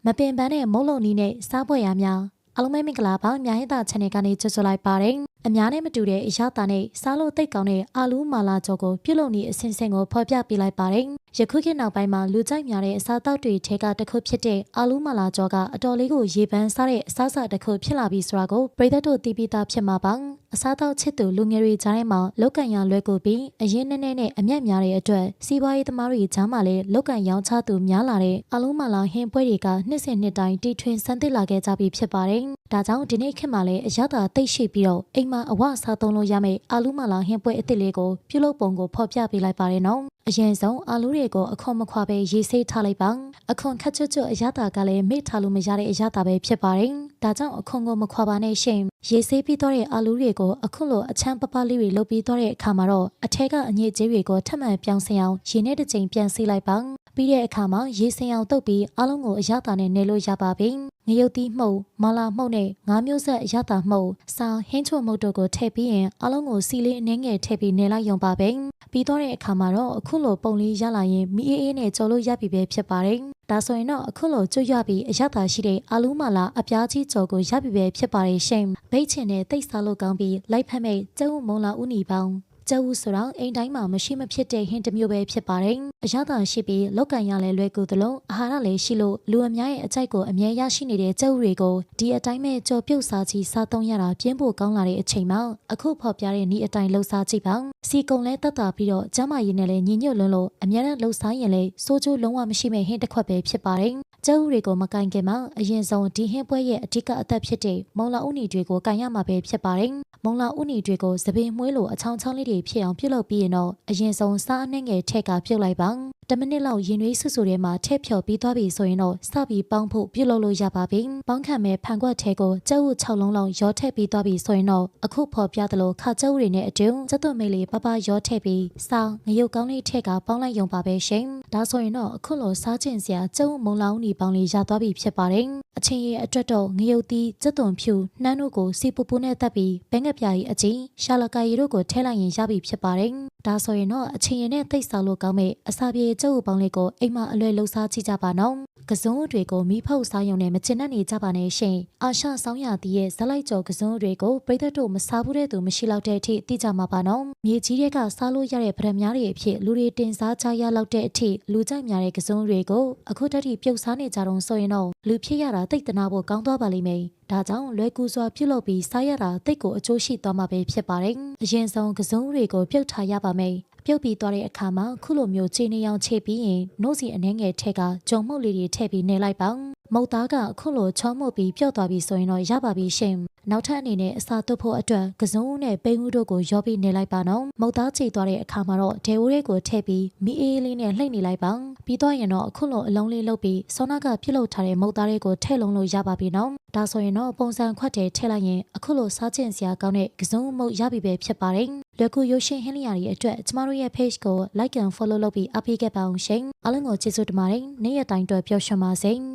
မပင်ပန်းတဲ့မုံလုံးနီးနဲ့စားပွဲရများအလုံးမဲမင်္ဂလာပါများဟင်တာ channel ကနေကြိုဆိုလိုက်ပါတယ်အများနဲ့မတူတဲ့အရာတာနဲ့စားလို့တိတ်ကောင်းတဲ့အာလူးမာလာကြောကိုပြုတ်လုံနေအစင်စင်ကိုဖော်ပြပေးလိုက်ပါတယ်ယခုခေတ်နောက်ပိုင်းမှာလူကြိုက်များတဲ့အစားတောက်တွေထဲကတစ်ခုဖြစ်တဲ့အာလူးမာလာကြောကအတော်လေးကိုရေပန်းစားတဲ့အစားအစာတစ်ခုဖြစ်လာပြီးဆိုတာကိုပရိသတ်တို့သိပြီးသားဖြစ်မှာပါအစားတောက်ချစ်သူလူငယ်တွေကြားထဲမှာလောက်ကန်ရလွဲကိုပြီးအရင်နဲ့နဲ့အမျက်များတဲ့အတွက်စီးပွားရေးသမားတွေကြားမှာလည်းလောက်ကန်ရောင်းချသူများလာတဲ့အာလူးမာလာဟင်းပွဲတွေကနှစ်စဉ်နှစ်တိုင်းတီထွင်ဆန်းသစ်လာခဲ့ကြပြီးဖြစ်ပါတယ်ဒါကြောင့်ဒီနေ့ခေတ်မှာလည်းအရသာတိတ်ရှိပြီးတော့အိမ်မှာအဝစားသုံးလို့ရမယ့်အာလူးမာလာဟင်းပွဲအသစ်လေးကိုပြုလုပ်ပုံကိုဖော်ပြပေးလိုက်ပါတယ်နော်အရင်ဆုံးအာလူးတွေကိုအခွန်မခွာပဲရေးဆေးထားလိုက်ပါအခွန်ခက်ချွတ်ချွတ်အရသာကလည်းမေ့ထားလို့မရတဲ့အရသာပဲဖြစ်ပါတယ်ဒါကြောင့်အခွန်ကိုမခွာပါနဲ့ရှင်ရေးဆေးပြီးတော့တဲ့အာလူးတွေကိုအခုလိုအချမ်းပပလေးတွေလုပ်ပြီးတော့တဲ့အခါမှာတော့အထက်ကအညစ်အကြေးတွေကိုထပ်မံပြောင်းဆင်အောင်ရေနဲ့တစ်ချိန်ပြန်ဆေးလိုက်ပါပြီးတဲ့အခါမှာရေစင်အောင်တုပ်ပြီးအားလုံးကိုအရသာနဲ့နေလို့ရပါပြီငရုတ်သီးမှုတ်မာလာမှုတ်နဲ့ငါးမျိုးဆက်အရသာမှုတ်စာဟင်းချိုမှုတ်တို့ကိုထည့်ပြီးရင်အားလုံးကိုစီလေးအနှဲငယ်ထည့်ပြီးနေလိုက်ရုံပါပဲပြီးတော့တဲ့အခါမှာတော့အခုလိုပုံလေးရလာရင်မီအေးအေးနဲ့ကြော်လို့ရပြီပဲဖြစ်ပါတယ်ဒါဆိုရင်တော့အခုလိုကျွတ်ရပြီးအရသာရှိတဲ့အာလူးမာလာအပြားကြီးကြော်ကိုရပြီပဲဖြစ်ပါတယ်ရှင်ဘိတ်ချင်တဲ့တိတ်စားလို့ကောင်းပြီးလိုက်ဖက်မိတ်ကျုပ်မုံလာဦးနီပေါင်းကျုပ်ဆိုတော့အိမ်တိုင်းမှာမရှိမဖြစ်တဲ့ဟင်းတစ်မျိုးပဲဖြစ်ပါတယ်။အရသာရှိပြီးလောက်ကန်ရလဲလွယ်ကူသလိုအာဟာရလည်းရှိလို့လူအများရဲ့အကြိုက်ကိုအမြဲရရှိနေတဲ့ကျုပ်တွေကိုဒီအတိုင်းပဲကြော်ပြုတ်စားချီစားသုံးရတာပြင်းဖို့ကောင်းလာတဲ့အချိန်မှာအခုဖော်ပြတဲ့ဤအတိုင်းလှုပ်စားကြည့်ပါ။စီကုံလဲတက်တာပြီးတော့ကျမရည်နဲ့လည်းညီညွတ်လွန်းလို့အများနဲ့လှုပ်စားရင်လည်းစိုးကျိုးလုံးဝမရှိမဲ့ဟင်းတစ်ခွက်ပဲဖြစ်ပါတယ်။ကျုပ်တွေကိုမကင်ခင်မှာအရင်ဆုံးဒီဟင်းပွဲရဲ့အဓိကအသက်ဖြစ်တဲ့မုံလာဥနီတွေကိုကင်ရမှာပဲဖြစ်ပါတယ်။မုံလာဥနီတွေကိုစပင်မွှေးလိုအချောင်းချောင်းလေးတွေဖြစ်အောင်ပြုတ်လုပ်ပြီးရင်တော့အရင်ဆုံးစားအနှဲငယ်ထက်ကပြုတ်လိုက်ပါ10မိနစ်လောက်ရင်နွေးဆူဆူထဲမှာထည့်ဖြော်ပြီးသွားပြီဆိုရင်တော့စပြီးပေါင်းဖို့ပြုတ်လုပ်လို့ရပါပြီပေါင်းခံမဲ့ဖန်ခွက်ထဲကိုကျုပ်6လုံးလောက်ရောထည့်ပြီးသွားပြီဆိုရင်တော့အခုဖော်ပြသလိုခါကျုပ်တွေနဲ့အတူစက်သွမိတ်လေးပပရောထည့်ပြီးစားငရုတ်ကောင်းလေးထက်ကပေါင်းလိုက်ရုံပါပဲရှင်ဒါဆိုရင်တော့အခုလိုစားကျင်စရာကျုပ်မုံလောင်းနီပေါင်းလေးရသွားပြီဖြစ်ပါတယ်အချင်းရဲ့အတွက်တော့ငရုတ်သီးစက်သွန်ဖြူနှမ်းတို့ကိုစီပူပူနဲ့တက်ပြီးဘဲငှက်ပြားကြီးအချင်းရှာလကာရီတို့ကိုထည့်လိုက်ရင်ရပြီဖြစ်ပါတယ်ဒါဆိုရင်တော့အချင်းရည်နဲ့သိပ်စားလို့ကောင်းမဲ့အစာပြေကျုပ်ပေါင်းလေးကိုအိမ်မှာအလွယ်လှုပ်စားကြည့်ကြပါနော်ကစုံတွေကိုမိဖုတ်စားရုံနဲ့မချင်တတ်နေကြပါနဲ့ရှင်အာရှဆောင်းရသည်ရဲ့ဇလိုက်ကျော်ကစုံတွေကိုပရိသတ်တို့မစားဘူးတဲ့သူမရှိတော့တဲ့အထိသိကြမှာပါနော်မြေကြီးတွေကစားလို့ရတဲ့ဗရက်များတွေအဖြစ်လူတွေတင်စားကြရလောက်တဲ့အထိလူကြိုက်များတဲ့ကစုံတွေကိုအခုတည်းကပြုတ်စားနေကြတော့ဆိုရင်တော့လူဖြစ်ရတာတိတ်တနာဖို့ကောင်းသွားပါလိမ့်မယ်ဒါကြောင့်လွယ်ကူစွာပြုတ်လုပ်ပြီးစားရတာတိတ်ကိုအကျိုးရှိသွားမှာပဲဖြစ်ပါတယ်အရင်ဆုံးကစုံတွေကိုပြုတ်ထားရပါမယ်ပြုတ်ပြီးသွားတဲ့အခါမှာခုလိုမျိုးခြေနေအောင်ခြေပြီးရင်နှုတ်စီအနှဲငယ်ထက်ကဂျုံမှုတ်လေးတွေထည့်ပြီးနေလိုက်ပါမုတ်သားကခုလိုချောမှုတ်ပြီးပြုတ်သွားပြီဆိုရင်တော့ရပါပြီရှင်နောက်ထပ်အနေနဲ့အစာတုပ်ဖို့အတွက်ကစုံနဲ့ပိန်းဦးတို့ကိုရောပြီးနေလိုက်ပါနော်မုတ်သားချေသွားတဲ့အခါမှာတော့ဒေဝလေးကိုထည့်ပြီးမီအေးလေးနဲ့လှိမ့်နေလိုက်ပါပြီးတော့ရင်တော့အခုလိုအလုံးလေးလုပ်ပြီးစောနာကပြုတ်လုပ်ထားတဲ့မုတ်သားလေးကိုထည့်လုံးလို့ရပါပြီနော်ဒါဆိုရင်တော့ပုံစံခွက်တွေထည့်လိုက်ရင်အခုလိုစားကျင်စရာကောင်းတဲ့ကစုံမုတ်ရပြီပဲဖြစ်ပါတယ်လွယ်ကူရုပ်ရှင်ဟင်းလျာတွေအတွက်ကျမတို့ရဲ့ page ကို like and follow လုပ်ပြီးအားပေးခဲ့ပါအောင်ရှင်အားလုံးကိုကျေးဇူးတင်ပါတယ်နေ့ရက်တိုင်းအတွက်ပျော်ရွှင်ပါစေ